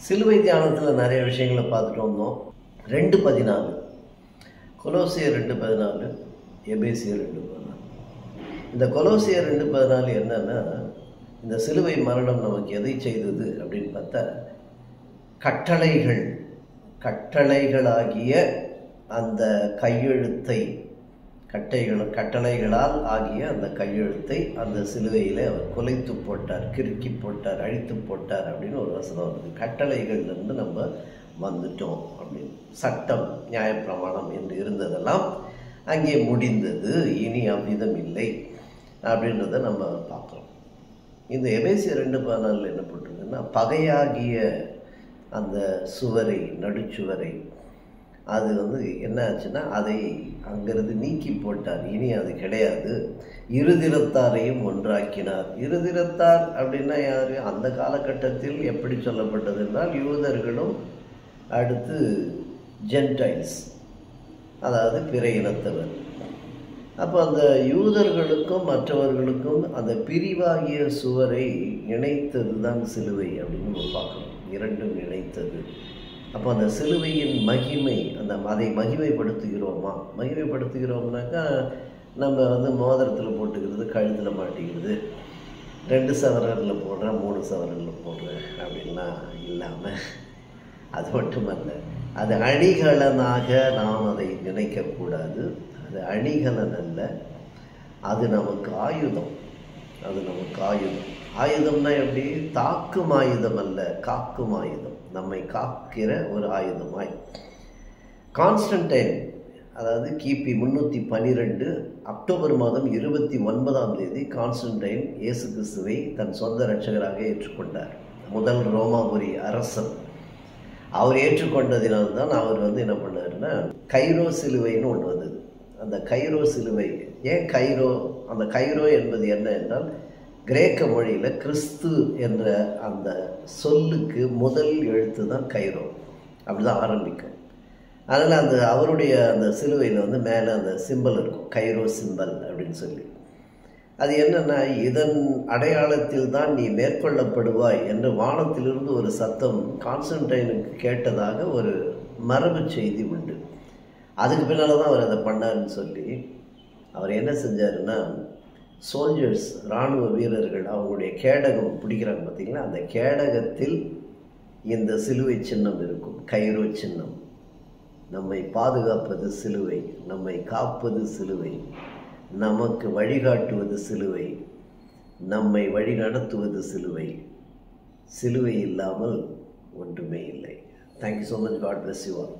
சிலுவை தியானத்தில் நிறைய விஷயங்களை பார்த்துட்டு வந்தோம். 2:14 கொலோசியர் 2:14 எபேசியர் 2:14. இந்த கொலோசியர் 2:14 என்னன்னா, இந்த சிலுவை மரணம் நமக்கு எதை செய்தது அப்படின்னு பார்த்தா, கட்டளைகளாகிய அந்த கையெழுத்தை கட்டளைகளால் ஆகிய அந்த கையெழுத்தை அந்த சிலுவையில் அவர் குலைத்து போட்டார், கிறுக்கி போட்டார், அழித்து போட்டார் அப்படின்னு ஒரு வசனம் வருது. கட்டளைகள்லேருந்து நம்ம வந்துட்டோம் அப்படின்னு. சட்டம், நியாயப்பிரமாணம் என்று இருந்ததெல்லாம் அங்கே முடிந்தது, இனி அவ்விதம் இல்லை அப்படின்றத நம்ம பார்க்குறோம். இந்த எபேசியர் 2:14 என்ன போட்டிருக்குன்னா, பகையாகிய அந்த சுவரை, நடுச்சுவரை, அது என்ன ஆச்சுன்னா, அதை அங்கிருந்து நீக்கி போட்டார். இனி அது கிடையாது. இருதிறத்தாரையும் ஒன்றாக்கினார். இருதிறத்தார் அப்படின்னா யாரு? அந்த காலகட்டத்தில் எப்படி சொல்லப்பட்டது என்றால், யூதர்களும் அடுத்து ஜென்டைல்ஸ், அதாவது பிற இனத்தவர். அப்போ அந்த யூதர்களுக்கும் மற்றவர்களுக்கும் அந்த பிரிவாகிய சுவரை இணைத்தது தான் சிலுவை அப்படின்னு நம்ம பார்க்கணும். இரண்டும் இணைத்தது. அப்போ அந்த சிலுவையின் மகிமை, அதை மகிமைப்படுத்துகிறோம்னாக்கா, நம்ம மோதிரத்தில் போட்டுக்கிறது, கழுத்தில் மாட்டிக்கிறது, 2 சவரனில் போடுறேன், 3 சவரனில் போடுறேன் அப்படின்லாம் இல்லாமல், அது மட்டுமல்ல, அது அணிகலனாக நாம் அதை நினைக்கக்கூடாது. அது அணிகலன் அல்ல, அது நமக்கு ஆயுதம். ஆயுதம்னா எப்படி? தாக்கும் ஆயுதம் அல்ல, காக்கும் ஆயுதம். நம்மை காக்கிற ஒரு ஆயுதமாய். கான்ஸ்டன்டைன், அதாவது கிபி 312 அக்டோபர் மாதம் 29ஆம் தேதி கான்ஸ்டன்டைன் இயேசு கிறிஸ்துவை தன் சொந்த இரட்சகராக ஏற்றுக்கொண்டார். முதல் ரோமாபுரி அரசன். அவர் ஏற்றுக்கொண்டதினால்தான் அவர் என்ன பண்ணாருன்னா, கைரோ சிலுவைன்னு ஒன்று வந்தது. அந்த கைரோ சிலுவை, ஏன் கைரோ? அந்த கைரோ என்பது என்ன என்றால், கிரேக்க மொழியில் கிறிஸ்து என்ற அந்த சொல்லுக்கு முதல் எழுத்து தான் கைரோ. அப்படி தான் ஆரம்பிக்கும். அதனால் அவருடைய அந்த சிலுவையில் மேலே அந்த சிம்பல் இருக்கும், கைரோ சிம்பல் அப்படின்னு சொல்லி. அது என்னென்னா, இதன் அடையாளத்தில் தான் நீ மேற்கொள்ளப்படுவாய் என்று வானத்திலிருந்து ஒரு சத்தம் கான்ஸ்டன்டைனுக்கு கேட்டதாக ஒரு மரபு செய்தி உண்டு. அதுக்கு பின்னால் தான் அவர் அதை பண்ணார்னு சொல்லி, அவர் என்ன செஞ்சாருன்னா, சோல்ஜர்ஸ், இராணுவ வீரர்கள், அவங்களுடைய கேடகம் பிடிக்கிறாங்க பார்த்தீங்களா, அந்த கேடகத்தில் இந்த சிலுவை சின்னம் இருக்கும், கைரோ சின்னம். நம்மை பாதுகாப்பது சிலுவை, நம்மை காப்பது சிலுவை, நமக்கு வழிகாட்டுவது சிலுவை, நம்மை வழி நடத்துவது சிலுவை. சிலுவை இல்லாமல் ஒன்றுமே இல்லை. Thank you so much. God bless you all.